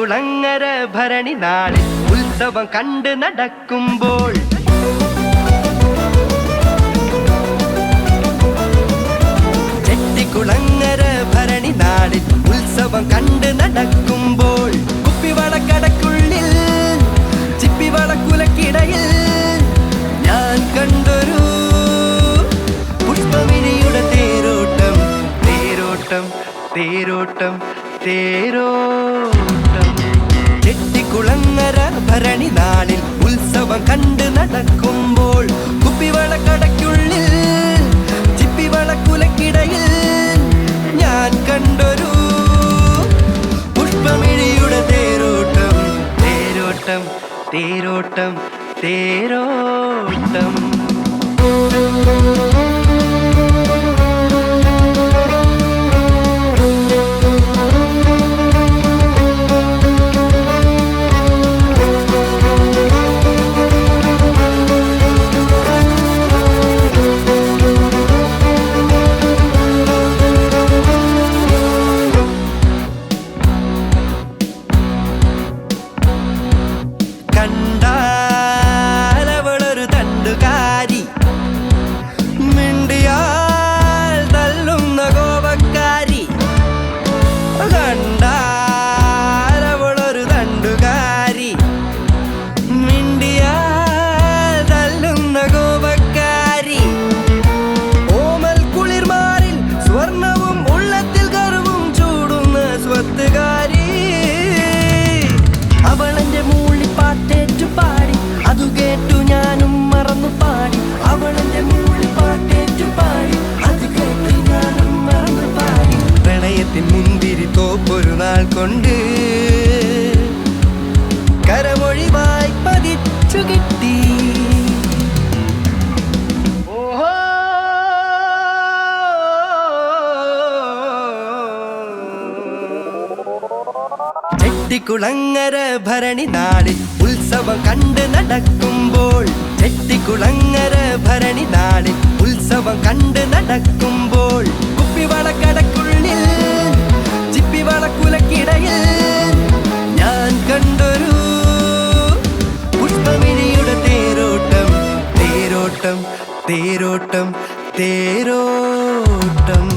ചെട്ടിക്കുളങ്ങര ഭരണി നാളിൽ ഉത്സവം കണ്ട് നടക്കുമ്പോൾ ചെട്ടിക്കുളങ്ങര ഭരണി നാളിൽ ഉത്സവം കണ്ട് നടക്കുമ്പോൾ കുപ്പിവളക്കടക്കുള്ളിൽ ചിപ്പിവളക്കുലക്കിടയിൽ ഞാൻ കണ്ടൊരു പുഷ്പമിനിയുടെ തേരോട്ടം തേരോട്ടം തേരോട്ടം തേരോട്ടം ചെട്ടിക്കുളങ്ങര ഭരണി നാളിൽ ഉത്സവം കണ്ട് നടക്കുമ്പോൾ കുപ്പിവളക്കടയ്ക്കുള്ളിൽ ചിപ്പിവളക്കുലക്കിടയിൽ ഞാൻ കണ്ടൊരു പുഷ്പമിഴിയുടെ തേരോട്ടം തേരോട്ടം തേരോട്ടം തേരോട്ടം കണ്ടാലവളൊരു തണ്ടുകാരി മിണ്ടിയാൽ തല്ലുന്ന കോപക്കാരി കണ്ടാലവളൊരു തണ്ടുകാരി മിണ്ടിയാൽ തല്ലുന്ന കോപക്കാരി ഓമൽ കുളിർമാറിൽ സ്വർണവും ഉള്ളത്തിൽ കറുവും ചൂടുന്ന സ്വത്തുകാരി അവളെന്റെ മൂളിപ്പാട്ടേറ്റു പാടി അതു കേട്ടു ഞാനും മറന്നു പാടി അവളെന്റെ മൂളിപ്പാട്ടേറ്റു പാടി അത് കേട്ടു ഞാനും മറന്നു പാടി പ്രണയത്തിൻ മുന്തിരി തോപ്പൊരു നാൾ കൊണ്ട് കരമൊഴിവായി പതിച്ചു കിട്ടി ചെട്ടിക്കുളങ്ങര ഭരണി നാളിൽ ഉത്സവം കണ്ട് നടക്കുമ്പോൾ ചെട്ടിക്കുളങ്ങര ഭരണി നാളിൽ ഉത്സവം കണ്ട് നടക്കുമ്പോൾ കുപ്പിവളക്കടക്കുള്ളിൽ ചിപ്പിവളക്കുലക്കിടയിൽ ഞാൻ കണ്ടൊരു പുഷ്പമിനിയുടെ തേരോട്ടം തേരോട്ടം തേരോട്ടം തേരോട്ടം